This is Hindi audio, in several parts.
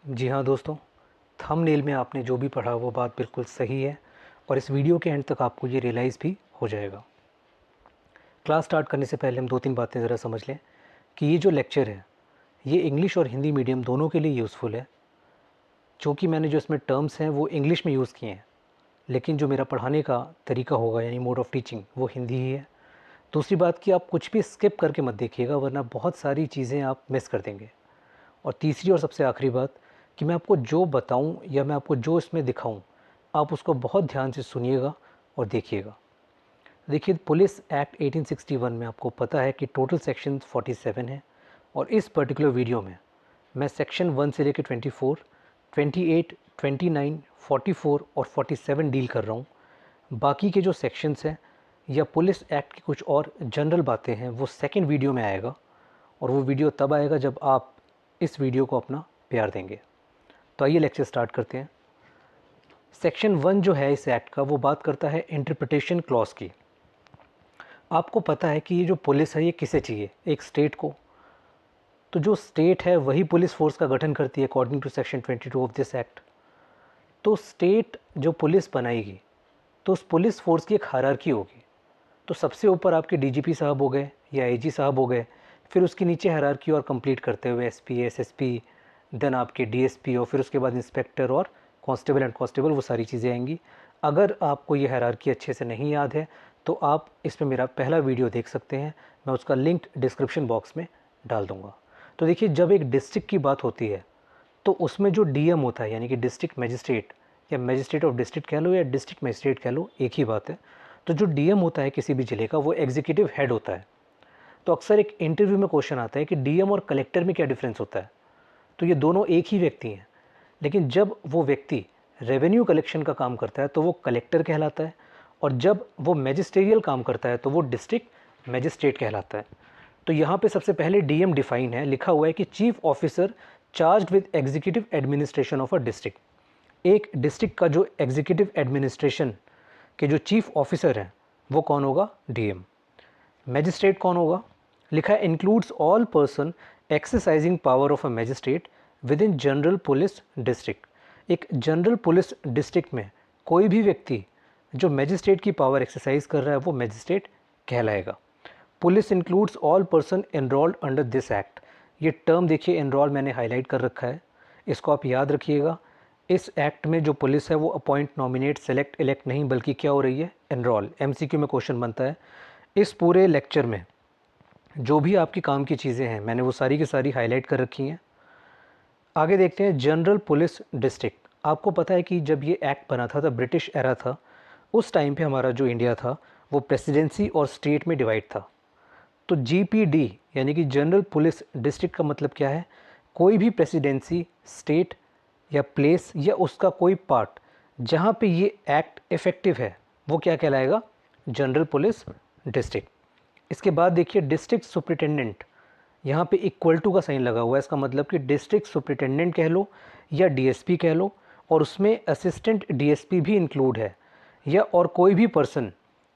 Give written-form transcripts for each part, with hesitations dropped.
जी हाँ दोस्तों, थंबनेल में आपने जो भी पढ़ा वो बात बिल्कुल सही है और इस वीडियो के एंड तक आपको ये रियलाइज़ भी हो जाएगा। क्लास स्टार्ट करने से पहले हम 2-3 बातें ज़रा समझ लें कि ये जो लेक्चर है, ये इंग्लिश और हिंदी मीडियम दोनों के लिए यूज़फुल है। चूँकि मैंने जो इसमें टर्म्स हैं वो इंग्लिश में यूज़ किए हैं, लेकिन जो मेरा पढ़ाने का तरीका होगा यानी मोड ऑफ़ टीचिंग वो हिंदी ही है। दूसरी बात कि आप कुछ भी स्किप करके मत देखिएगा, वरना बहुत सारी चीज़ें आप मिस कर देंगे। और तीसरी और सबसे आखिरी बात कि मैं आपको जो बताऊं या मैं आपको जो इसमें दिखाऊं, आप उसको बहुत ध्यान से सुनिएगा और देखिएगा। देखिए, पुलिस एक्ट 1861 में आपको पता है कि टोटल सेक्शन 47 है और इस पर्टिकुलर वीडियो में मैं सेक्शन 1 से लेकर 24, 28, 29, 44 और 47 डील कर रहा हूँ। बाकी के जो सेक्शंस हैं या पुलिस एक्ट की कुछ और जनरल बातें हैं वो सेकंड वीडियो में आएगा, और वो वीडियो तब आएगा जब आप इस वीडियो को अपना प्यार देंगे। तो आइए लेक्चर स्टार्ट करते हैं। सेक्शन 1 जो है इस एक्ट का, वो बात करता है इंटरप्रिटेशन क्लॉज की। आपको पता है कि ये जो पुलिस है ये किसे चाहिए? एक स्टेट को। तो जो स्टेट है वही पुलिस फोर्स का गठन करती है according to section 22 of this act. तो स्टेट जो पुलिस बनाएगी तो उस पुलिस फोर्स की एक हायरार्की होगी। तो सबसे ऊपर आपके डीजीपी साहब हो गए या आईजी साहब हो गए, फिर उसके नीचे हायरार्की और कंप्लीट करते हुए एसपी, एसएसपी, देन आपके डीएसपी, और फिर उसके बाद इंस्पेक्टर और कांस्टेबल एंड कांस्टेबल, वो सारी चीज़ें आएंगी। अगर आपको ये हायरार्की अच्छे से नहीं याद है तो आप इसमें मेरा पहला वीडियो देख सकते हैं, मैं उसका लिंक डिस्क्रिप्शन बॉक्स में डाल दूँगा। तो देखिए, जब एक डिस्ट्रिक्ट की बात होती है तो उसमें जो डीएम होता है यानी कि डिस्ट्रिक्ट मजिस्ट्रेट, या मजिस्ट्रेट ऑफ डिस्ट्रिक्ट कह लो या डिस्ट्रिक्ट मजिस्ट्रेट कह लो, एक ही बात है। तो जो डीएम होता है किसी भी ज़िले का, वो एग्जीक्यूटिव हेड होता है। तो अक्सर एक इंटरव्यू में क्वेश्चन आता है कि डीएम और कलेक्टर में क्या डिफरेंस होता है? तो ये दोनों एक ही व्यक्ति हैं, लेकिन जब वो व्यक्ति रेवेन्यू कलेक्शन का काम करता है तो वो कलेक्टर कहलाता है, और जब वो मैजिस्ट्रियल काम करता है तो वो डिस्ट्रिक्ट मैजिस्ट्रेट कहलाता है। तो यहाँ पे सबसे पहले डीएम डिफाइन है, लिखा हुआ है कि chief officer charge with executive administration of a district. एक डिस्ट्रिक्ट का जो एग्जीक्यूटिव एडमिनिस्ट्रेशन के जो चीफ ऑफिसर हैं वो कौन होगा? डीएम। मैजिस्ट्रेट कौन होगा? लिखा है includes all person exercising power of a magistrate with in general police district. एक जनरल पुलिस डिस्ट्रिक्ट में कोई भी व्यक्ति जो मैजिस्ट्रेट की पावर एक्सरसाइज कर रहा है वो मैजिस्ट्रेट कहलाएगा। Police includes all person enrolled under this act. ये टर्म देखिए, एनरोल मैंने हाईलाइट कर रखा है, इसको आप याद रखिएगा। इस एक्ट में जो पुलिस है वो अपॉइंट, नॉमिनेट, सेलेक्ट, इलेक्ट नहीं, बल्कि क्या हो रही है? एनरोल। एमसीक्यू में क्वेश्चन बनता है। इस पूरे लेक्चर में जो भी आपकी काम की चीज़ें हैं मैंने वो सारी की सारी हाईलाइट कर रखी हैं। आगे देखते हैं जनरल पुलिस डिस्ट्रिक्ट। आपको पता है कि जब ये एक्ट बना था, तब ब्रिटिश एरा था, उस टाइम पे हमारा जो इंडिया था वो प्रेसिडेंसी और स्टेट में डिवाइड था। तो जीपीडी यानी कि जनरल पुलिस डिस्ट्रिक्ट का मतलब क्या है? कोई भी प्रेसिडेंसी, स्टेट या प्लेस या उसका कोई पार्ट जहाँ पे ये एक्ट इफ़ेक्टिव है वो क्या कहलाएगा? General police district. इसके बाद देखिए डिस्ट्रिक्ट सुपरिटेंडेंट, यहाँ पे इक्वल टू का साइन लगा हुआ है, इसका मतलब कि डिस्ट्रिक्ट सुपरिटेंडेंट कह लो या डीएसपी कह लो, और उसमें असिस्टेंट डीएसपी भी इंक्लूड है, या और कोई भी पर्सन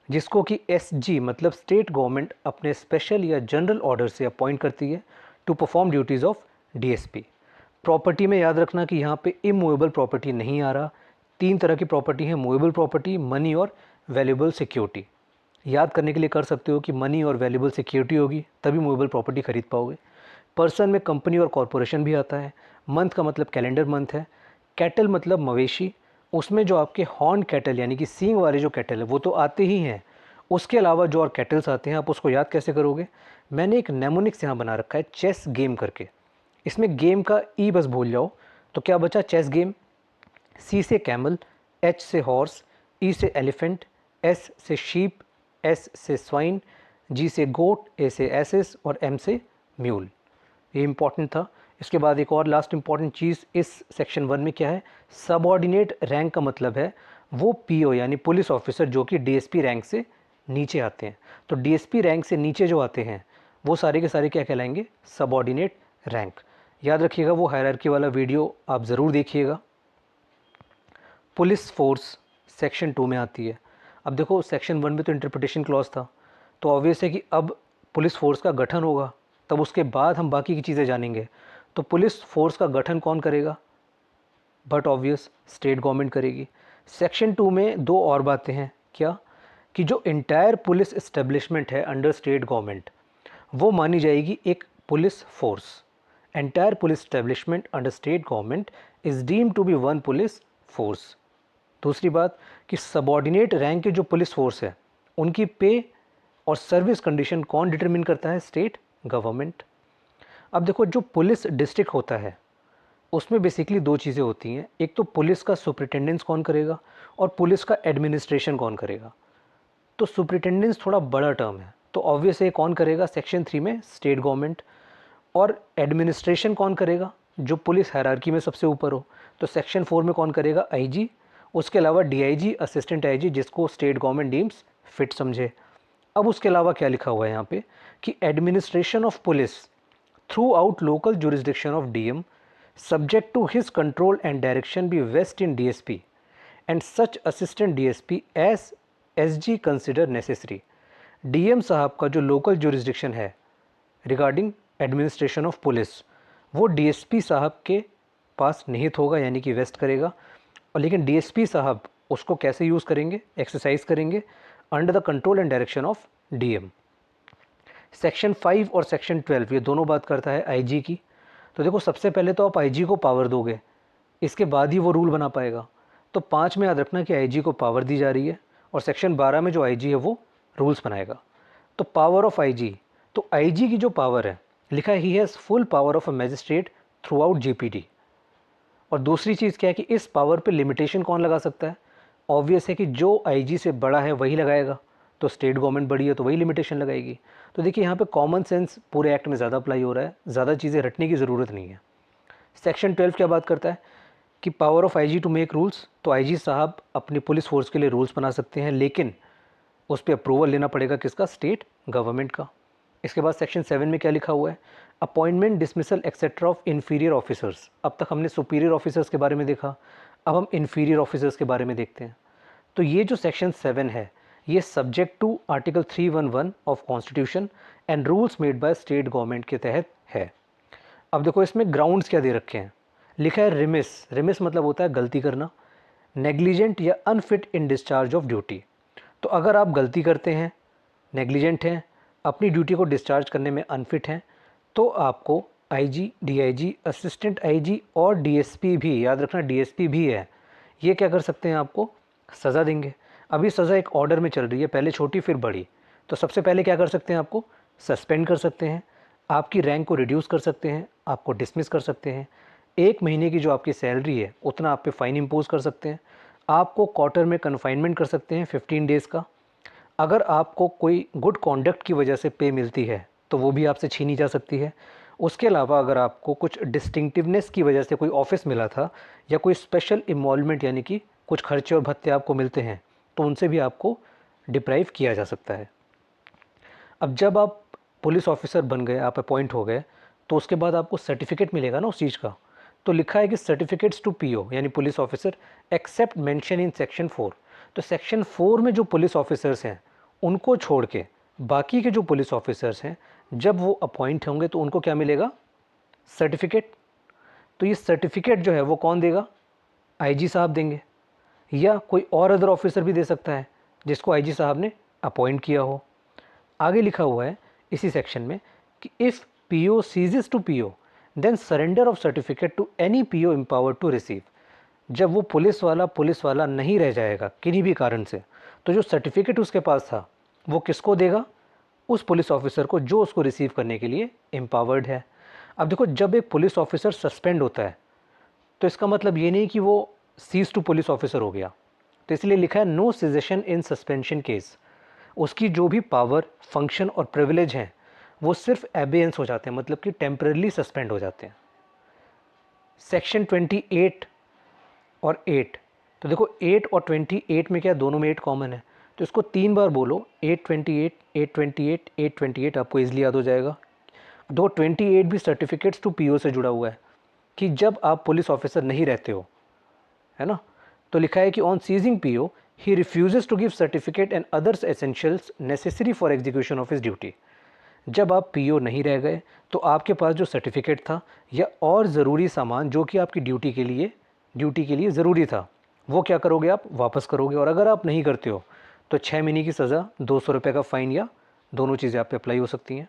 जिसको कि एसजी मतलब स्टेट गवर्नमेंट अपने स्पेशल या जनरल ऑर्डर से अपॉइंट करती है to perform duties of DSP. Property में याद रखना कि यहाँ पे इमूवेबल प्रॉपर्टी नहीं आ रहा। 3 तरह की प्रॉपर्टी है, मूवेबल प्रॉपर्टी, मनी और वैल्यूएबल सिक्योरिटी। याद करने के लिए कर सकते हो कि मनी और वैल्यूएबल सिक्योरिटी होगी तभी मूवेबल प्रॉपर्टी खरीद पाओगे। पर्सन में कंपनी और कॉरपोरेशन भी आता है। मंथ का मतलब कैलेंडर मंथ है। कैटल मतलब मवेशी, उसमें जो आपके हॉर्न कैटल यानी कि सींग वाले जो कैटल है वो तो आते ही हैं, उसके अलावा जो और कैटल्स आते हैं आप उसको याद कैसे करोगे? मैंने एक नेमोनिक्स यहाँ बना रखा है, चेस गेम करके। इसमें गेम का ई बस भूल जाओ तो क्या बचा? Chess game. सी से कैमल, एच से हॉर्स, ई से एलिफेंट, एस से शीप, एस से स्वाइन, जी से गोट, ए से एसेस और एम से म्यूल। ये इंपॉर्टेंट था। इसके बाद एक और लास्ट इंपॉर्टेंट चीज़ इस सेक्शन 1 में क्या है? सबऑर्डिनेट रैंक का मतलब है वो पीओ यानी पुलिस ऑफिसर जो कि डीएसपी रैंक से नीचे आते हैं। तो डीएसपी रैंक से नीचे जो आते हैं वो सारे के सारे क्या कहलाएंगे? Subordinate rank. याद रखिएगा, वो हायरार्की वाला वीडियो आप ज़रूर देखिएगा। पुलिस फोर्स सेक्शन 2 में आती है। अब देखो, सेक्शन 1 में तो इंटरप्रिटेशन क्लॉज था, तो ऑब्वियस है कि अब पुलिस फोर्स का गठन होगा, तब उसके बाद हम बाकी की चीज़ें जानेंगे। तो पुलिस फोर्स का गठन कौन करेगा? बट ऑब्वियस स्टेट गवर्नमेंट करेगी। सेक्शन 2 में दो और बातें हैं, क्या कि जो इंटायर पुलिस इस्टेब्लिशमेंट है अंडर स्टेट गवर्नमेंट वो मानी जाएगी एक police force. Entire police establishment under state government is deemed to be one police force. दूसरी बात कि सबॉर्डिनेट रैंक के जो पुलिस फोर्स है उनकी पे और सर्विस कंडीशन कौन डिटरमिन करता है? State government. अब देखो जो पुलिस डिस्ट्रिक्ट होता है उसमें बेसिकली दो चीज़ें होती हैं, एक तो पुलिस का सुपरिटेंडेंस कौन करेगा और पुलिस का एडमिनिस्ट्रेशन कौन करेगा। तो सुपरिटेंडेंस थोड़ा बड़ा टर्म है, तो ऑब्वियस ये कौन करेगा? सेक्शन 3 में स्टेट गवर्नमेंट। और एडमिनिस्ट्रेशन कौन करेगा? जो पुलिस हायरार्की में सबसे ऊपर हो। तो सेक्शन 4 में कौन करेगा? आईजी। उसके अलावा डीआईजी, असिस्टेंट आईजी, जिसको स्टेट गवर्नमेंट डीम्स फिट समझे। अब उसके अलावा क्या लिखा हुआ है यहाँ पे कि administration of police through out local jurisdiction of DM subject to his control and direction be vested in DSP and such assistant DSP as SG consider necessary। DM साहब का जो लोकल जुरिस्डिक्शन है रिगार्डिंग एडमिनिस्ट्रेशन ऑफ पुलिस वो DSP साहब के पास निहित होगा, यानी कि वेस्ट करेगा। और लेकिन DSP साहब उसको कैसे यूज़ करेंगे, एक्सरसाइज करेंगे under the control and direction of DM। Section 5 और सेक्शन 12 ये दोनों बात करता है IG की। तो देखो सबसे पहले तो आप आईजी को पावर दोगे, इसके बाद ही वो रूल बना पाएगा। तो 5 में याद रखना कि आईजी को पावर दी जा रही है और सेक्शन 12 में जो आईजी है वो रूल्स बनाएगा। तो पावर ऑफ आईजी, तो आईजी की जो पावर है लिखा है he has full power of a magistrate through out GPD. और दूसरी चीज़ क्या है कि इस पावर पे लिमिटेशन कौन लगा सकता है? ऑब्वियस है कि जो आईजी से बड़ा है वही लगाएगा, तो स्टेट गवर्नमेंट बड़ी है तो वही लिमिटेशन लगाएगी। तो देखिए यहाँ पे कॉमन सेंस पूरे एक्ट में ज़्यादा अप्लाई हो रहा है, ज़्यादा चीज़ें रटने की ज़रूरत नहीं है। सेक्शन 12 क्या बात करता है कि power of IG to make rules, तो आईजी साहब अपनी पुलिस फोर्स के लिए रूल्स बना सकते हैं, लेकिन उस पर अप्रूवल लेना पड़ेगा किसका? स्टेट गवर्नमेंट का। इसके बाद सेक्शन 7 में क्या लिखा हुआ है? Appointment, dismissal etcetera of inferior officers. अब तक हमने सुपीरियर ऑफिसर्स के बारे में देखा, अब हम इन्फीरियर ऑफिसर्स के बारे में देखते हैं। तो ये जो सेक्शन 7 है ये subject to article 311 of constitution and rules made by state government के तहत है। अब देखो इसमें ग्राउंड्स क्या दे रखे हैं, लिखा है रिमिस। रिमिस मतलब होता है गलती करना, नेग्लिजेंट या unfit in discharge of duty. तो अगर आप गलती करते हैं, नेग्लिजेंट हैं, अपनी ड्यूटी को डिस्चार्ज करने में अनफिट हैं, तो आपको आईजी, डीआईजी, असिस्टेंट आईजी और डीएसपी भी, याद रखना डीएसपी भी है, ये क्या कर सकते हैं? आपको सज़ा देंगे। अभी सज़ा एक ऑर्डर में चल रही है, पहले छोटी फिर बड़ी। तो सबसे पहले क्या कर सकते हैं? आपको सस्पेंड कर सकते हैं, आपकी रैंक को रिड्यूस कर सकते हैं, आपको डिसमिस कर सकते हैं, 1 महीने की जो आपकी सैलरी है उतना आप पे फ़ाइन इम्पोज कर सकते हैं, आपको क्वार्टर में कन्फाइनमेंट कर सकते हैं 15 डेज़ का। अगर आपको कोई गुड कॉन्डक्ट की वजह से पे मिलती है तो वो भी आपसे छीनी जा सकती है। उसके अलावा अगर आपको कुछ डिस्टिंक्टिवनेस की वजह से कोई ऑफिस मिला था या कोई स्पेशल इन्वॉल्वमेंट यानी कि कुछ खर्चे और भत्ते आपको मिलते हैं तो उनसे भी आपको डिप्राइव किया जा सकता है। अब जब आप पुलिस ऑफिसर बन गए, आप अपॉइंट हो गए, तो उसके बाद आपको सर्टिफिकेट मिलेगा ना उस चीज़ का। तो लिखा है कि सर्टिफिकेट्स टू पीओ यानी police officer except mention in section 4। तो सेक्शन 4 में जो पुलिस ऑफिसर्स हैं उनको छोड़ के बाकी के जो पुलिस ऑफिसर्स हैं जब वो अपॉइंट होंगे तो उनको क्या मिलेगा? सर्टिफिकेट। तो ये सर्टिफिकेट जो है वो कौन देगा? आईजी साहब देंगे, या कोई और अदर ऑफिसर भी दे सकता है जिसको आईजी साहब ने अपॉइंट किया हो। आगे लिखा हुआ है इसी सेक्शन में कि if PO ceases to PO then surrender of certificate to any PO empowered to receive. जब वो पुलिस वाला नहीं रह जाएगा किन्हीं भी कारण से, तो जो सर्टिफिकेट उसके पास था वो किसको देगा? उस पुलिस ऑफिसर को जो उसको रिसीव करने के लिए एम्पावर्ड है। अब देखो जब एक पुलिस ऑफिसर सस्पेंड होता है तो इसका मतलब ये नहीं कि वो सीज टू पुलिस ऑफिसर हो गया। तो इसलिए लिखा है no cessation in suspension case. उसकी जो भी पावर, फंक्शन और प्रिविलेज हैं वो सिर्फ एबेंस हो जाते हैं, मतलब कि टेम्परली सस्पेंड हो जाते हैं। सेक्शन 28 और 8, तो देखो 8 और 28 में क्या, दोनों में 8 कॉमन है, तो इसको 3 बार बोलो 828 828 828, आपको ईजिली याद हो जाएगा। 28 भी सर्टिफिकेट्स टू पीओ से जुड़ा हुआ है कि जब आप पुलिस ऑफिसर नहीं रहते हो, है ना। तो लिखा है कि on seizing PO he refuses to give certificate and others essentials necessary for execution of his duty. जब आप पीओ नहीं रह गए तो आपके पास जो सर्टिफिकेट था या और ज़रूरी सामान जो कि आपकी ड्यूटी के लिए ड्यूटी के लिए ज़रूरी था, वो क्या करोगे आप वापस करोगे। और अगर आप नहीं करते हो तो 6 महीने की सज़ा, 200 रुपये का फ़ाइन या दोनों चीज़ें आप पे अप्लाई हो सकती हैं।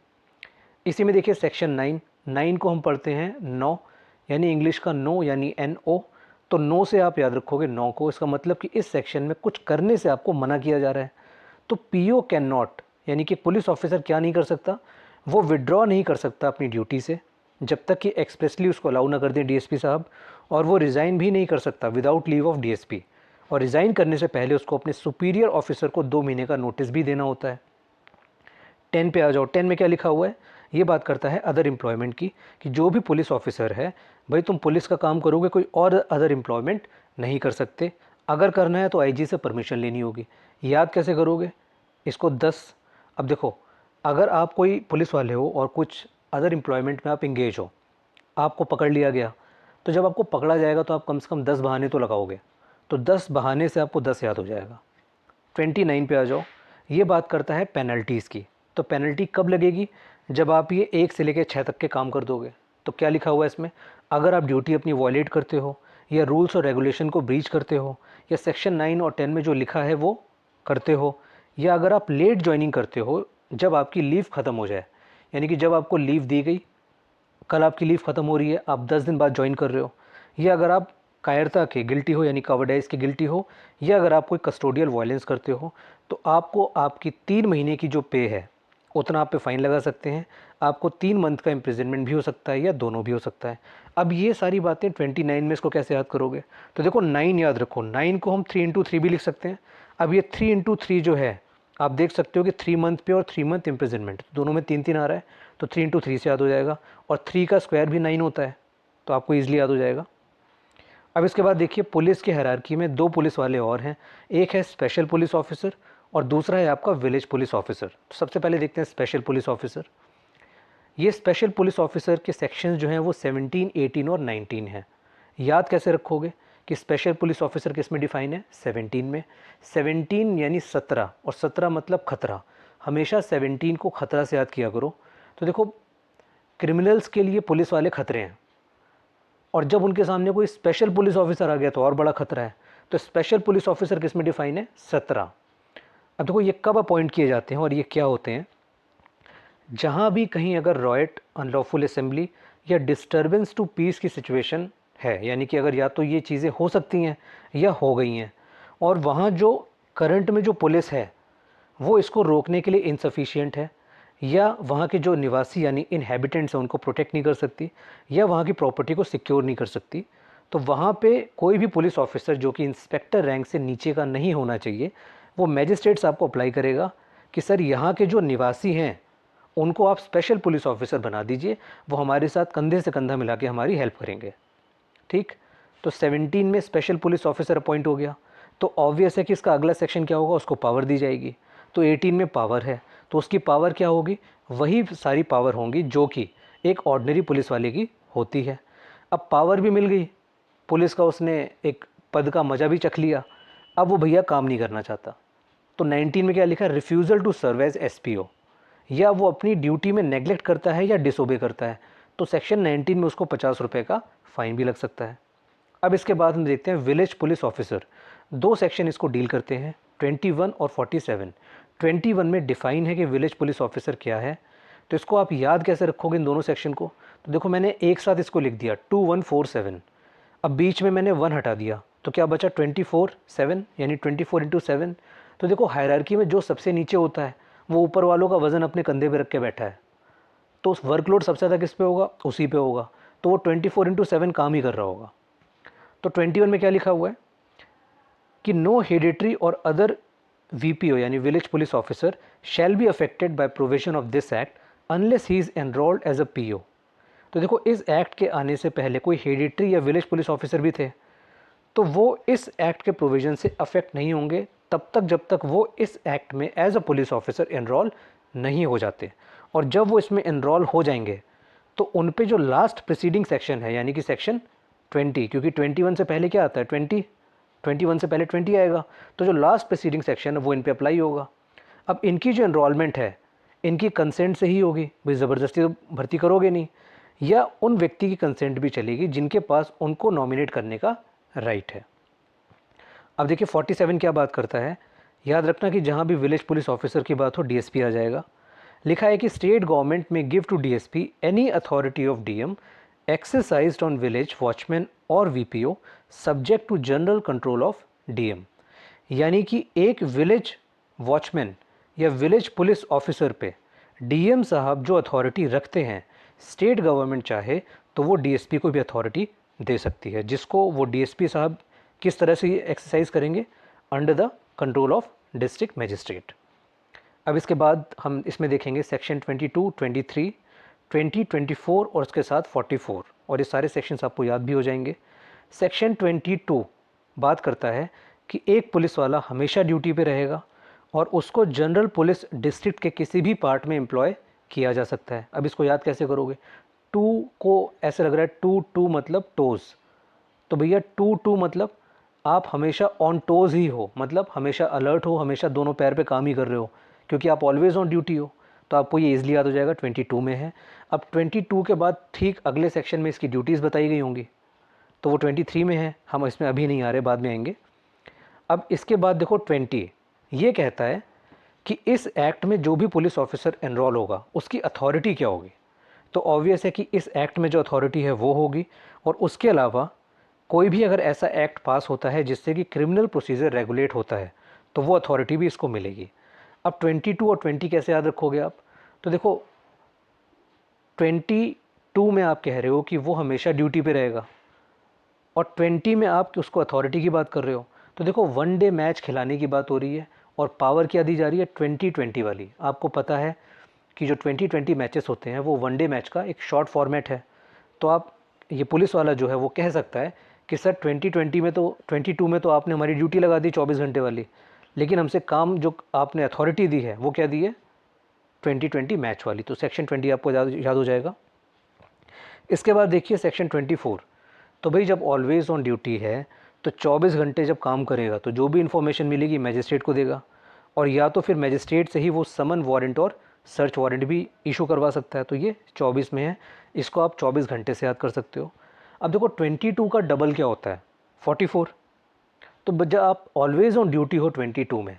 इसी में देखिए सेक्शन 9 को हम पढ़ते हैं नो, यानी इंग्लिश का नो यानी NO। तो नो से आप याद रखोगे नो को, इसका मतलब कि इस सेक्शन में कुछ करने से आपको मना किया जा रहा है। तो PO कैन नॉट, यानी कि पुलिस ऑफिसर क्या नहीं कर सकता, वो विड्रॉ नहीं कर सकता अपनी ड्यूटी से जब तक कि एक्सप्रेसली उसको अलाउ ना कर दें DSP साहब। और वो रिज़ाइन भी नहीं कर सकता विदाउट लीव ऑफ DSP। और रिज़ाइन करने से पहले उसको अपने सुपीरियर ऑफिसर को 2 महीने का नोटिस भी देना होता है। 10 पे आ जाओ। 10 में क्या लिखा हुआ है, ये बात करता है अदर एम्प्लॉयमेंट की, कि जो भी पुलिस ऑफिसर है भाई तुम पुलिस का काम करोगे, कोई और अदर एम्प्लॉयमेंट नहीं कर सकते। अगर करना है तो IG से परमिशन लेनी होगी। याद कैसे करोगे इसको 10। अब देखो, अगर आप कोई पुलिस वाले हो और कुछ अदर एम्प्लॉयमेंट में आप इंगेज हो, आपको पकड़ लिया गया, तो जब आपको पकड़ा जाएगा तो आप कम से कम 10 बहाने तो लगाओगे। तो 10 बहाने से आपको 10 याद हो जाएगा। 29 पे आ जाओ। ये बात करता है पेनल्टीज़ की। तो पेनल्टी कब लगेगी, जब आप ये 1 से लेकर 6 तक के काम कर दोगे। तो क्या लिखा हुआ है इसमें, अगर आप ड्यूटी अपनी वॉयलेट करते हो या रूल्स और रेगुलेशन को ब्रीच करते हो या सेक्शन 9 और 10 में जो लिखा है वो करते हो, या अगर आप लेट ज्वाइनिंग करते हो जब आपकी लीव ख़त्म हो जाए, यानी कि जब आपको लीव दी गई, कल आपकी लीव ख़त्म हो रही है, आप 10 दिन बाद ज्वाइन कर रहे हो, या अगर आप कायरता के गिल्टी हो यानी कवर्डाइज के गिल्टी हो, या अगर आप कोई कस्टोडियल वायलेंस करते हो, तो आपको आपकी 3 महीने की जो पे है उतना आप पे फ़ाइन लगा सकते हैं। आपको 3 मंथ का इम्प्रिजनमेंट भी हो सकता है या दोनों भी हो सकता है। अब ये सारी बातें 29 में इसको कैसे याद करोगे, तो देखो 9 याद रखो। 9 को हम 3 × 3 भी लिख सकते हैं। अब ये 3 × 3 जो है आप देख सकते हो कि 3 मंथ पे और 3 मंथ इम्प्रिजनमेंट दोनों में 3 3 आ रहा है, तो 3 × 3 से याद हो जाएगा। और 3 का स्क्वायर भी 9 होता है, तो आपको ईजिली याद हो जाएगा। अब इसके बाद देखिए पुलिस की हायरार्की में 2 पुलिस वाले और हैं, एक है स्पेशल पुलिस ऑफिसर और दूसरा है आपका विलेज पुलिस ऑफिसर। तो सबसे पहले देखते हैं स्पेशल पुलिस ऑफिसर। ये स्पेशल पुलिस ऑफिसर के सेक्शंस जो हैं वो 17, 18 और 19 हैं। याद कैसे रखोगे कि स्पेशल पुलिस ऑफिसर किस में डिफाइन है, 17 में। 17 यानी 17 और 17 मतलब खतरा। हमेशा 17 को खतरा से याद किया करो। तो देखो क्रिमिनल्स के लिए पुलिस वाले खतरे हैं, और जब उनके सामने कोई स्पेशल पुलिस ऑफिसर आ गया तो और बड़ा खतरा है। तो स्पेशल पुलिस ऑफिसर किस में डिफाइन है, 17। अब देखो ये कब अपॉइंट किए जाते हैं और ये क्या होते हैं, जहाँ भी कहीं अगर रॉयट, अनलॉफुल असेंबली या डिस्टर्बेंस टू पीस की सिचुएशन है, यानी कि अगर या तो ये चीज़ें हो सकती हैं या हो गई हैं, और वहाँ जो करंट में जो पुलिस है वो इसको रोकने के लिए इनसफिशिएंट है, या वहाँ के जो निवासी यानी इनहैबिटेंट्स हैं उनको प्रोटेक्ट नहीं कर सकती, या वहाँ की प्रॉपर्टी को सिक्योर नहीं कर सकती, तो वहाँ पे कोई भी पुलिस ऑफिसर जो कि इंस्पेक्टर रैंक से नीचे का नहीं होना चाहिए, वो मैजिस्ट्रेट्स आपको अप्लाई करेगा कि सर यहाँ के जो निवासी हैं उनको आप स्पेशल पुलिस ऑफिसर बना दीजिए, वो हमारे साथ कंधे से कंधा मिला के हमारी हेल्प करेंगे। ठीक, तो 17 में स्पेशल पुलिस ऑफिसर अपॉइंट हो गया, तो ऑब्वियस है कि इसका अगला सेक्शन क्या होगा, उसको पावर दी जाएगी। तो 18 में पावर है, तो उसकी पावर क्या होगी, वही सारी पावर होंगी जो कि एक ऑर्डिनरी पुलिस वाले की होती है। अब पावर भी मिल गई, पुलिस का उसने एक पद का मज़ा भी चख लिया, अब वो भैया काम नहीं करना चाहता। तो 19 में क्या लिखा है, refusal to serve as SPO, या वो अपनी ड्यूटी में नेग्लेक्ट करता है या डिसोबे करता है, तो सेक्शन 19 में उसको 50 रुपये का फ़ाइन भी लग सकता है। अब इसके बाद हम देखते हैं विलेज पुलिस ऑफिसर। 2 सेक्शन इसको डील करते हैं, 21 और 47। 21 में डिफ़ाइन है कि विलेज पुलिस ऑफिसर क्या है, तो इसको आप याद कैसे रखोगे इन दोनों सेक्शन को, तो देखो मैंने एक साथ इसको लिख दिया 2147। अब बीच में मैंने 1 हटा दिया, तो क्या बचा 24/7 यानी 24 × 7। तो देखो हायरार्की में जो सबसे नीचे होता है वो ऊपर वालों का वज़न अपने कंधे पे रख के बैठा है, तो उस वर्कलोड सबसे ज़्यादा किस पे होगा, उसी पे होगा, तो वो 24 × 7 काम ही कर रहा होगा। तो 21 में क्या लिखा हुआ है कि नो हेडिटरी और अदर VPO यानी village police officer shall be affected by provision of this act unless he is enrolled as a PO। तो देखो इस एक्ट के आने से पहले कोई हेडिटरी या विलेज पुलिस ऑफिसर भी थे, तो वो इस एक्ट के प्रोविज़न से अफेक्ट नहीं होंगे तब तक जब तक वो इस एक्ट में as a police officer enroll नहीं हो जाते। और जब वो इसमें एनरोल हो जाएंगे तो उन पे जो लास्ट प्रीसीडिंग सेक्शन है यानी कि सेक्शन 20, क्योंकि 21 से पहले क्या आता है 20, 21 से पहले 20 आएगा, तो जो लास्ट प्रीसीडिंग सेक्शन है वो इन पे अप्लाई होगा। अब इनकी जो एनरोलमेंट है इनकी कंसेंट से ही होगी, भाई ज़बरदस्ती तो भर्ती करोगे नहीं, या उन व्यक्ति की कंसेंट भी चलेगी जिनके पास उनको नॉमिनेट करने का राइट है। अब देखिए 47 क्या बात करता है, याद रखना कि जहाँ भी विलेज पुलिस ऑफिसर की बात हो डीएसपी आ जाएगा। लिखा है कि state government may give to DSP any authority of DM exercised on village watchman और VPO subject to general control of DM. यानी कि एक विलेज वॉचमैन या विलेज पुलिस ऑफिसर पे डीएम साहब जो अथॉरिटी रखते हैं, स्टेट गवर्नमेंट चाहे तो वो डीएसपी को भी अथॉरिटी दे सकती है, जिसको वो डीएसपी साहब किस तरह से एक्सरसाइज करेंगे, under the control of district magistrate. अब इसके बाद हम इसमें देखेंगे सेक्शन 22, 23, 20, 24 और उसके साथ 44, और ये सारे सेक्शंस आपको याद भी हो जाएंगे। सेक्शन 22 बात करता है कि एक पुलिस वाला हमेशा ड्यूटी पे रहेगा और उसको जनरल पुलिस डिस्ट्रिक्ट के किसी भी पार्ट में एम्प्लॉय किया जा सकता है। अब इसको याद कैसे करोगे, टू को ऐसे लग रहा है टू मतलब टोज़, तो भैया टू मतलब आप हमेशा ऑन टोज़ ही हो, मतलब हमेशा अलर्ट हो, हमेशा दोनों पैर पे काम ही कर रहे हो, क्योंकि आप ऑलवेज ऑन ड्यूटी हो। तो आपको ये ईजिली याद हो जाएगा, 22 में है। अब 22 के बाद ठीक अगले सेक्शन में इसकी ड्यूटीज़ बताई गई होंगी, तो वो 23 में है, हम इसमें अभी नहीं आ रहे, बाद में आएंगे। अब इसके बाद देखो 20, ये कहता है कि इस एक्ट में जो भी पुलिस ऑफिसर एनरोल होगा उसकी अथॉरिटी क्या होगी। तो ऑब्वियस है कि इस एक्ट में जो अथॉरिटी है वो होगी, और उसके अलावा कोई भी अगर ऐसा एक्ट पास होता है जिससे कि क्रिमिनल प्रोसीजर रेगुलेट होता है तो वो अथॉरिटी भी इसको मिलेगी। अब 22 और 20 कैसे याद रखोगे आप, तो देखो 22 में आप कह रहे हो कि वो हमेशा ड्यूटी पे रहेगा, और 20 में आप उसको अथॉरिटी की बात कर रहे हो। तो देखो वन डे मैच खिलाने की बात हो रही है, और पावर क्या दी जा रही है, 2020 वाली। आपको पता है कि जो 2020 मैचेस होते हैं वो वन डे मैच का एक शॉर्ट फॉर्मेट है। तो आप ये पुलिस वाला जो है वो कह सकता है कि सर 2020 में तो 22 में तो आपने हमारी ड्यूटी लगा दी 24 घंटे वाली, लेकिन हमसे काम जो आपने अथॉरिटी दी है वो क्या दी है, 2020 मैच वाली। तो सेक्शन 20 आपको याद हो जाएगा। इसके बाद देखिए सेक्शन 24, तो भाई जब ऑलवेज ऑन ड्यूटी है तो 24 घंटे जब काम करेगा तो जो भी इन्फॉर्मेशन मिलेगी मैजिस्ट्रेट को देगा, और या तो फिर मैजिस्ट्रेट से ही वो समन वारंट और सर्च वारंट भी इशू करवा सकता है। तो ये 24 में है, इसको आप 24 घंटे से याद कर सकते हो। अब देखो 22 का डबल क्या होता है, 44। तो जब आप ऑलवेज ऑन ड्यूटी हो 22 में,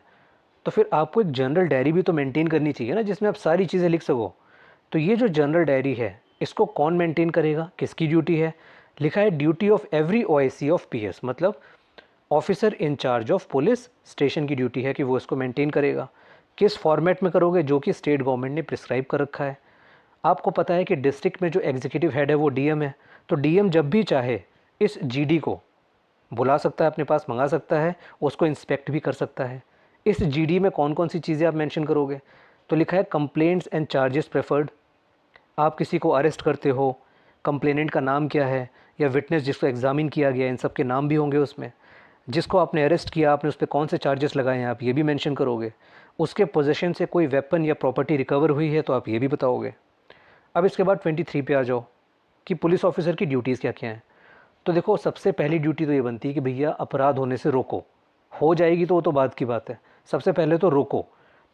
तो फिर आपको एक जनरल डायरी भी तो मेंटेन करनी चाहिए ना, जिसमें आप सारी चीज़ें लिख सको। तो ये जो जनरल डायरी है इसको कौन मेंटेन करेगा, किसकी ड्यूटी है, लिखा है duty of every OIC of PS, मतलब officer in charge of police station की ड्यूटी है कि वो इसको मेंटेन करेगा। किस फॉर्मेट में करोगे, जो कि स्टेट गवर्नमेंट ने प्रिस्क्राइब कर रखा है। आपको पता है कि डिस्ट्रिक्ट में जो एग्जीक्यूटिव हेड है वो डीएम है, तो डीएम जब भी चाहे इस जीडी को बुला सकता है, अपने पास मंगा सकता है, उसको इंस्पेक्ट भी कर सकता है। इस जीडी में कौन कौन सी चीज़ें आप मेंशन करोगे, तो लिखा है कंप्लेंट्स एंड चार्जेस प्रेफर्ड। आप किसी को अरेस्ट करते हो, कंप्लेनेंट का नाम क्या है, या विटनेस जिसको एग्जामिन किया गया, इन सब के नाम भी होंगे उसमें। जिसको आपने अरेस्ट किया, आपने उस पर कौन से चार्जेस लगाए हैं, आप ये भी मेंशन करोगे। उसके पोजेशन से कोई वेपन या प्रॉपर्टी रिकवर हुई है तो आप ये भी बताओगे। अब इसके बाद 23 पे आ जाओ कि पुलिस ऑफिसर की ड्यूटीज़ क्या क्या हैं। तो देखो सबसे पहली ड्यूटी तो ये बनती है कि भैया अपराध होने से रोको। हो जाएगी तो वो तो बात की बात है, सबसे पहले तो रोको।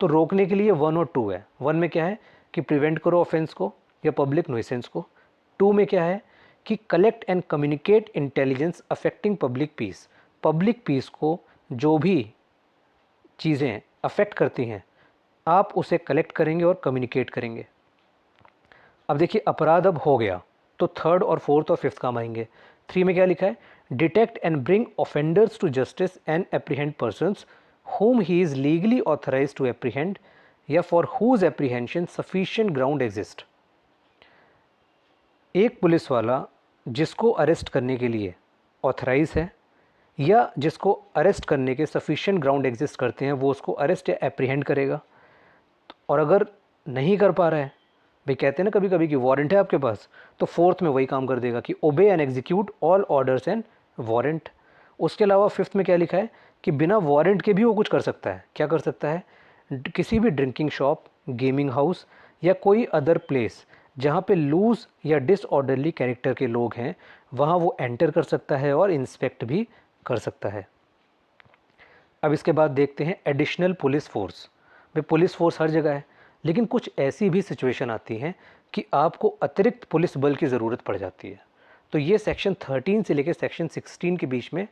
तो रोकने के लिए 1 और 2 है। 1 में क्या है कि प्रिवेंट करो ऑफेंस को या पब्लिक नुइसेंस को। 2 में क्या है कि collect and communicate intelligence affecting public piece. Public piece को जो भी चीज़ें अफेक्ट करती हैं आप उसे कलेक्ट करेंगे और कम्युनिकेट करेंगे। अब देखिए अपराध अब हो गया, तो 3rd और 4th और 5th काम आएंगे। 3 में क्या लिखा है, detect and bring offenders to justice and apprehend persons whom he is legally authorized to apprehend या for whose apprehension sufficient ground exist। एक पुलिस वाला जिसको अरेस्ट करने के लिए ऑथराइज है या जिसको अरेस्ट करने के सफिशिएंट ग्राउंड एग्जिस्ट करते हैं वो उसको अरेस्ट या एप्रीहेंड करेगा। और अगर नहीं कर पा रहा है, भाई कहते हैं ना कभी कभी कि वारंट है आपके पास, तो 4th में वही काम कर देगा कि obey and execute all orders and warrant. उसके अलावा 5th में क्या लिखा है कि बिना वारंट के भी वो कुछ कर सकता है। क्या कर सकता है, किसी भी ड्रिंकिंग शॉप, गेमिंग हाउस या कोई अदर प्लेस जहाँ पे लूज या डिसऑर्डरली कैरेक्टर के लोग हैं वहाँ वो एंटर कर सकता है और इंस्पेक्ट भी कर सकता है। अब इसके बाद देखते हैं एडिशनल पुलिस फोर्स। भाई पुलिस फोर्स हर जगह है, लेकिन कुछ ऐसी भी सिचुएशन आती हैं कि आपको अतिरिक्त पुलिस बल की ज़रूरत पड़ जाती है। तो ये सेक्शन 13 से लेकर सेक्शन 16 के बीच में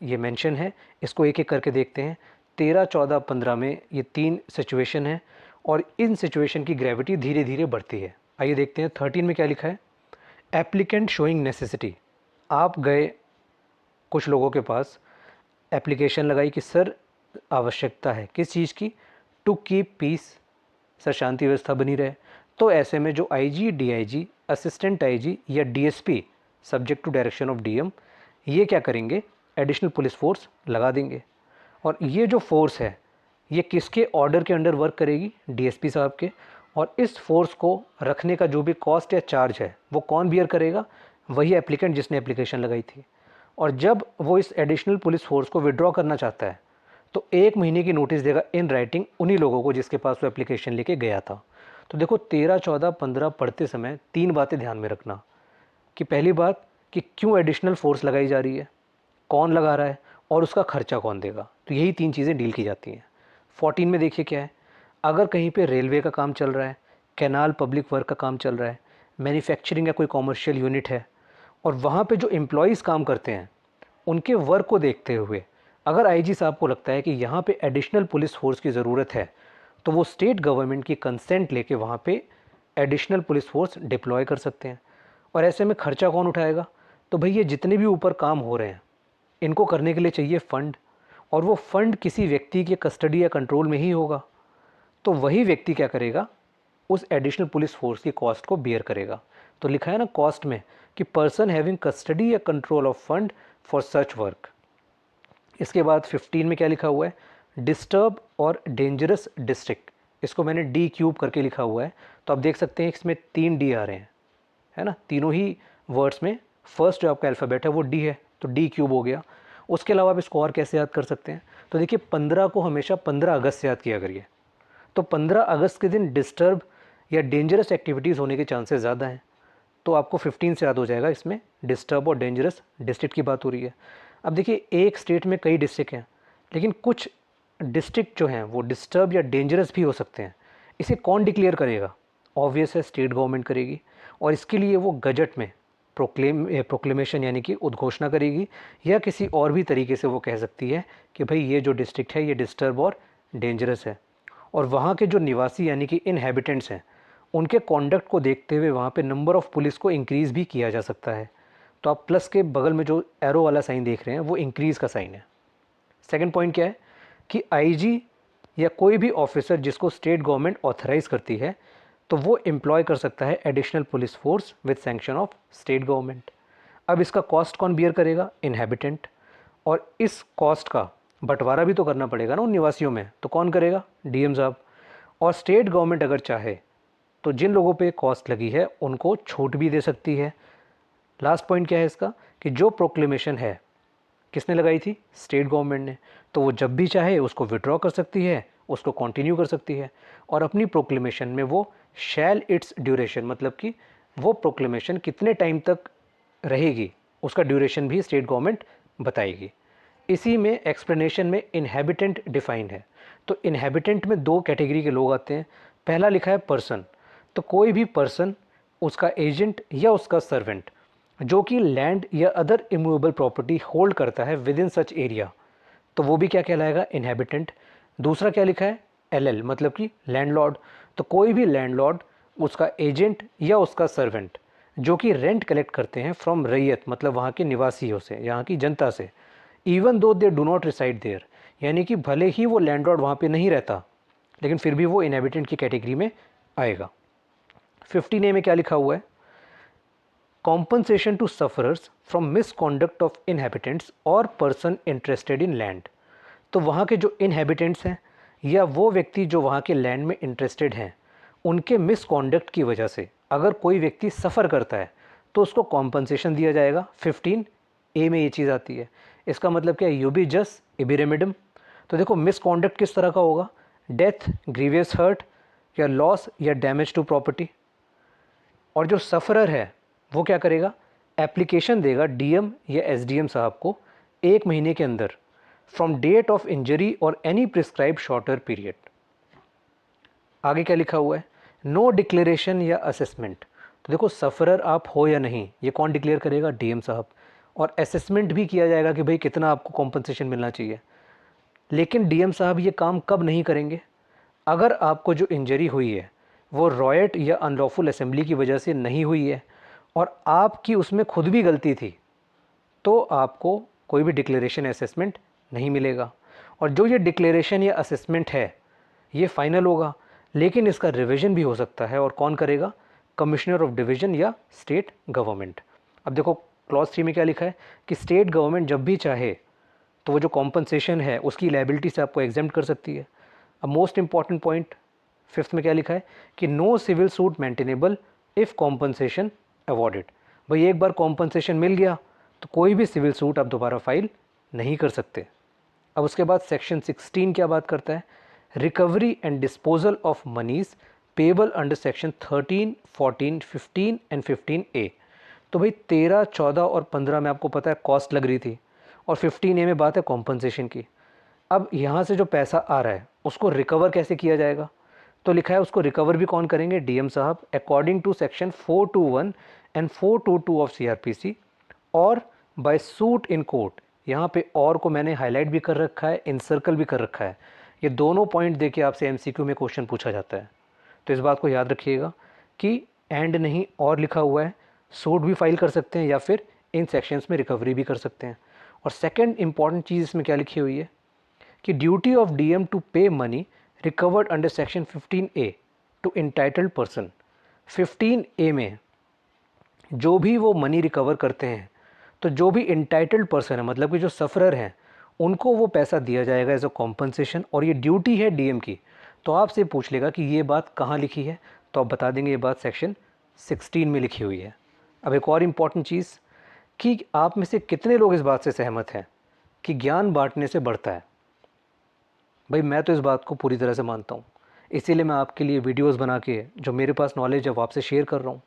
ये मेंशन है। इसको एक एक करके देखते हैं। 13, 14, 15 में ये 3 सिचुएशन है और इन सिचुएशन की ग्रेविटी धीरे धीरे बढ़ती है। आइए देखते हैं 13 में क्या लिखा है। एप्लीकेंट शोइंग नेसेसिटी, आप गए कुछ लोगों के पास, एप्लीकेशन लगाई कि सर आवश्यकता है किस चीज़ की, टू कीप पीस, सर शांति व्यवस्था बनी रहे। तो ऐसे में जो आईजी, डीआईजी, असिस्टेंट आईजी या DSP subject to direction of DM ये क्या करेंगे, एडिशनल पुलिस फोर्स लगा देंगे। और ये जो फोर्स है ये किसके ऑर्डर के अंडर वर्क करेगी, डीएसपी साहब के। और इस फोर्स को रखने का जो भी कॉस्ट या चार्ज है वो कौन बियर करेगा, वही एप्लीकेंट जिसने एप्लीकेशन लगाई थी। और जब वो इस एडिशनल पुलिस फोर्स को विड्रॉ करना चाहता है तो 1 महीने की नोटिस देगा इन राइटिंग उन्हीं लोगों को जिसके पास वो एप्लीकेशन लेके गया था। तो देखो 13, 14, 15 पढ़ते समय 3 बातें ध्यान में रखना कि पहली बात कि क्यों एडिशनल फोर्स लगाई जा रही है, कौन लगा रहा है और उसका खर्चा कौन देगा। तो यही 3 चीज़ें डील की जाती हैं। 14 में देखिए क्या है, अगर कहीं पे रेलवे का काम चल रहा है, कैनाल पब्लिक वर्क का काम चल रहा है, मैन्युफैक्चरिंग या कोई कॉमर्शियल यूनिट है और वहाँ पे जो एम्प्लॉयज़ काम करते हैं उनके वर्क को देखते हुए अगर आईजी साहब को लगता है कि यहाँ पे एडिशनल पुलिस फोर्स की ज़रूरत है तो वो स्टेट गवर्नमेंट की कंसेंट लेके वहाँ पे एडिशनल पुलिस फोर्स डिप्लॉय कर सकते हैं। और ऐसे में खर्चा कौन उठाएगा, तो भाई ये जितने भी ऊपर काम हो रहे हैं इनको करने के लिए चाहिए फ़ंड, और वो फ़ंड किसी व्यक्ति के कस्टडी या कंट्रोल में ही होगा। तो वही व्यक्ति क्या करेगा, उस एडिशनल पुलिस फोर्स की कॉस्ट को बियर करेगा। तो लिखा है ना कॉस्ट में कि पर्सन हैविंग कस्टडी या control of fund for such work. इसके बाद 15 में क्या लिखा हुआ है, डिस्टर्ब और डेंजरस डिस्ट्रिक्ट। इसको मैंने डी क्यूब करके लिखा हुआ है। तो आप देख सकते हैं इसमें 3 डी आ रहे हैं, है ना, तीनों ही वर्ड्स में फर्स्ट जो आपका अल्फ़ाबेट है वो डी है, तो डी क्यूब हो गया। उसके अलावा आप इसको और कैसे याद कर सकते हैं, तो देखिए 15 को हमेशा 15 अगस्त से याद किया करिए। तो 15 अगस्त के दिन डिस्टर्ब या डेंजरस एक्टिविटीज़ होने के चांसेस ज़्यादा हैं, तो आपको 15 से याद हो जाएगा। इसमें डिस्टर्ब और डेंजरस डिस्ट्रिक्ट की बात हो रही है। अब देखिए एक स्टेट में कई डिस्ट्रिक्ट हैं, लेकिन कुछ डिस्ट्रिक्ट जो हैं वो डिस्टर्ब या डेंजरस भी हो सकते हैं। इसे कौन डिक्लेयर करेगा, ऑब्वियस है स्टेट गवर्नमेंट करेगी। और इसके लिए वो गजट में प्रोक्लेमेशन यानी कि उद्घोषणा करेगी, या किसी और भी तरीके से वो कह सकती है कि भाई ये जो डिस्ट्रिक्ट है ये डिस्टर्ब और डेंजरस है। और वहाँ के जो निवासी यानी कि इनहैबिटेंट्स हैं उनके कॉन्डक्ट को देखते हुए वहाँ पे नंबर ऑफ़ पुलिस को इंक्रीज़ भी किया जा सकता है। तो आप प्लस के बगल में जो एरो वाला साइन देख रहे हैं वो इंक्रीज़ का साइन है। सेकंड पॉइंट क्या है कि आईजी या कोई भी ऑफिसर जिसको स्टेट गवर्नमेंट ऑथराइज़ करती है तो वो एम्प्लॉय कर सकता है additional police force with sanction of state government. अब इसका कॉस्ट कौन बियर करेगा, इनहैबिटेंट। और इस कॉस्ट का बंटवारा भी तो करना पड़ेगा ना उन निवासियों में, तो कौन करेगा, डीएम साहब। और स्टेट गवर्नमेंट अगर चाहे तो जिन लोगों पे कॉस्ट लगी है उनको छूट भी दे सकती है। लास्ट पॉइंट क्या है इसका कि जो प्रोक्लेमेशन है किसने लगाई थी, स्टेट गवर्नमेंट ने, तो वो जब भी चाहे उसको विड्रॉ कर सकती है, उसको कंटिन्यू कर सकती है। और अपनी प्रोक्लेमेशन में वो शैल इट्स ड्यूरेशन, मतलब कि वो प्रोक्लेमेशन कितने टाइम तक रहेगी उसका ड्यूरेशन भी स्टेट गवर्नमेंट बताएगी। इसी में एक्सप्लेनेशन में इनहैबिटेंट डिफाइन है। तो इनहैबिटेंट में 2 कैटेगरी के लोग आते हैं। पहला लिखा है पर्सन, तो कोई भी पर्सन, उसका एजेंट या उसका सर्वेंट जो कि लैंड या अदर इमूवेबल प्रॉपर्टी होल्ड करता है विद इन सच एरिया, तो वो भी क्या कहलाएगा, इनहैबिटेंट। दूसरा क्या लिखा है, एलएल, मतलब कि लैंडलॉर्ड। तो कोई भी लैंडलॉर्ड, उसका एजेंट या उसका सर्वेंट जो कि रेंट कलेक्ट करते हैं फ्रॉम रैयत, मतलब वहाँ के निवासियों से, यहाँ की जनता से, even though they do not reside there, यानी कि भले ही वो लैंडलॉर्ड वहाँ पे नहीं रहता लेकिन फिर भी वो इनहैबिटेंट की कैटेगरी में आएगा। 15A में क्या लिखा हुआ है, compensation to sufferers from misconduct of inhabitants और पर्सन इंटरेस्टेड इन लैंड। तो वहाँ के जो इनहैबिटेंट्स हैं या वो व्यक्ति जो वहाँ के लैंड में इंटरेस्टेड हैं, उनके मिसकॉन्डक्ट की वजह से अगर कोई व्यक्ति सफ़र करता है तो उसको कॉम्पनसेशन दिया जाएगा। 15A में ये चीज़ आती है। इसका मतलब क्या है, यूबी जस इबी रेमिडम। तो देखो मिसकॉन्डक्ट किस तरह का होगा, डेथ, ग्रीवियस हर्ट या लॉस या डैमेज टू प्रॉपर्टी। और जो सफ़रर है वो क्या करेगा, एप्लीकेशन देगा डीएम या एसडीएम साहब को 1 महीने के अंदर फ्रॉम डेट ऑफ इंजरी और एनी प्रिस्क्राइब शॉर्टर पीरियड। आगे क्या लिखा हुआ है, नो डिक्लेरेशन या असेसमेंट। तो देखो सफ़रर आप हो या नहीं ये कौन डिक्लेयर करेगा, डीएम साहब। और असेसमेंट भी किया जाएगा कि भाई कितना आपको कॉम्पनसेशन मिलना चाहिए। लेकिन डीएम साहब ये काम कब नहीं करेंगे, अगर आपको जो इंजरी हुई है वो रॉयट या अनलॉफुल असेंबली की वजह से नहीं हुई है और आपकी उसमें खुद भी गलती थी, तो आपको कोई भी डिक्लेरेशन असेसमेंट नहीं मिलेगा। और जो ये डिक्लेरेशन या असेसमेंट है ये फाइनल होगा, लेकिन इसका रिवीजन भी हो सकता है। और कौन करेगा, कमिश्नर ऑफ डिवीज़न या स्टेट गवर्नमेंट। अब देखो क्लॉज 3 में क्या लिखा है कि स्टेट गवर्नमेंट जब भी चाहे तो वो जो कॉम्पनसेशन है उसकी लायबिलिटी से आपको एग्जेम्प्ट कर सकती है। अब मोस्ट इंपॉर्टेंट पॉइंट 5th में क्या लिखा है कि no civil suit maintainable if compensation awarded. भाई एक बार कॉम्पनसेशन मिल गया तो कोई भी सिविल सूट आप दोबारा फाइल नहीं कर सकते। अब उसके बाद सेक्शन 16 क्या बात करता है, recovery and disposal of monies payable under section 13, 14, 15 and 15A। तो भाई 13, 14 और 15 में आपको पता है कॉस्ट लग रही थी, और 15A में बात है कॉम्पनसेशन की। अब यहाँ से जो पैसा आ रहा है उसको रिकवर कैसे किया जाएगा, तो लिखा है उसको रिकवर भी कौन करेंगे, डीएम साहब, according to section 421 and 422 of CrPC और बाय सूट इन कोर्ट। यहाँ पे और को मैंने हाईलाइट भी कर रखा है, इनसर्कल भी कर रखा है। ये दोनों पॉइंट देके आपसे एमसीक्यू में क्वेश्चन पूछा जाता है, तो इस बात को याद रखिएगा कि एंड नहीं और लिखा हुआ है, सूट भी फाइल कर सकते हैं या फिर इन सेक्शंस में रिकवरी भी कर सकते हैं। और सेकंड इंपॉर्टेंट चीज़ इसमें क्या लिखी हुई है कि duty of DM to pay money recovered under section 15A to entitled person. 15A में जो भी वो मनी रिकवर करते हैं तो जो भी इंटाइटल्ड पर्सन है, मतलब कि जो सफ़रर हैं, उनको वो पैसा दिया जाएगा एज अ कॉम्पनसेशन। और ये ड्यूटी है डीएम की। तो आपसे पूछ लेगा कि ये बात कहाँ लिखी है, तो आप बता देंगे ये बात सेक्शन 16 में लिखी हुई है। अब एक और इम्पॉर्टेंट चीज़ कि आप में से कितने लोग इस बात से सहमत हैं कि ज्ञान बांटने से बढ़ता है। भाई मैं तो इस बात को पूरी तरह से मानता हूँ, इसीलिए मैं आपके लिए वीडियोस बना के जो मेरे पास नॉलेज है वो आपसे शेयर कर रहा हूँ।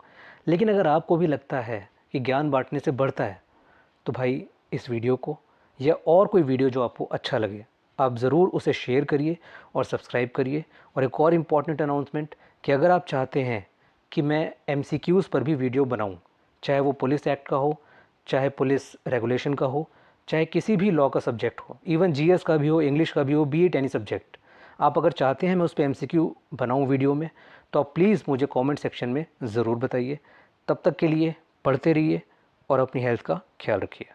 लेकिन अगर आपको भी लगता है कि ज्ञान बांटने से बढ़ता है, तो भाई इस वीडियो को या और कोई वीडियो जो आपको अच्छा लगे आप ज़रूर उसे शेयर करिए और सब्सक्राइब करिए। और एक और इम्पॉर्टेंट अनाउंसमेंट कि अगर आप चाहते हैं कि मैं एमसीक्यूज़ पर भी वीडियो बनाऊं, चाहे वो पुलिस एक्ट का हो, चाहे पुलिस रेगुलेशन का हो, चाहे किसी भी लॉ का सब्जेक्ट हो, इवन जीएस का भी हो, इंग्लिश का भी हो, बी इट एनी सब्जेक्ट, आप अगर चाहते हैं मैं उस पर एमसीक्यू बनाऊं वीडियो में, तो आप प्लीज़ मुझे कमेंट सेक्शन में ज़रूर बताइए। तब तक के लिए पढ़ते रहिए और अपनी हेल्थ का ख्याल रखिए।